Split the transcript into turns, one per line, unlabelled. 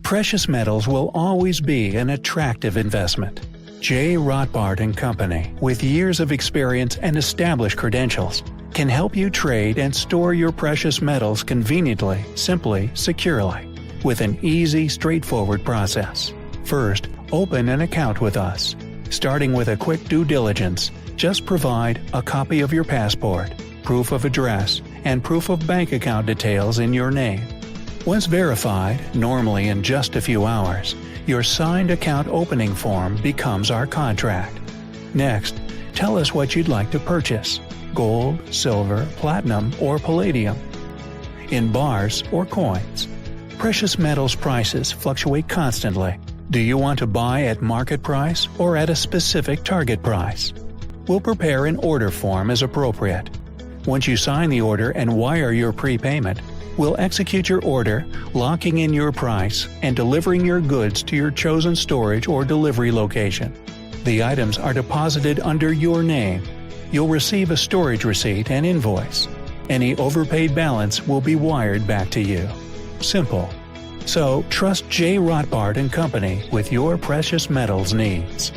Precious metals will always be an attractive investment. J. Rotbart Company, with years of experience and established credentials, can help you trade and store your precious metals conveniently, simply, securely, with an easy, straightforward process. First, open an account with us. Starting with a quick due diligence, just provide a copy of your passport, proof of address, and proof of bank account details in your name. Once verified, normally in just a few hours, your signed account opening form becomes our contract. Next, tell us what you'd like to purchase: gold, silver, platinum, or palladium, in bars or coins. Precious metals prices fluctuate constantly. Do you want to buy at market price or at a specific target price? We'll prepare an order form as appropriate. Once you sign the order and wire your prepayment, we'll execute your order, locking in your price and delivering your goods to your chosen storage or delivery location. The items are deposited under your name. You'll receive a storage receipt and invoice. Any overpaid balance will be wired back to you. Simple. So trust J. Rotbart Company with your precious metals needs.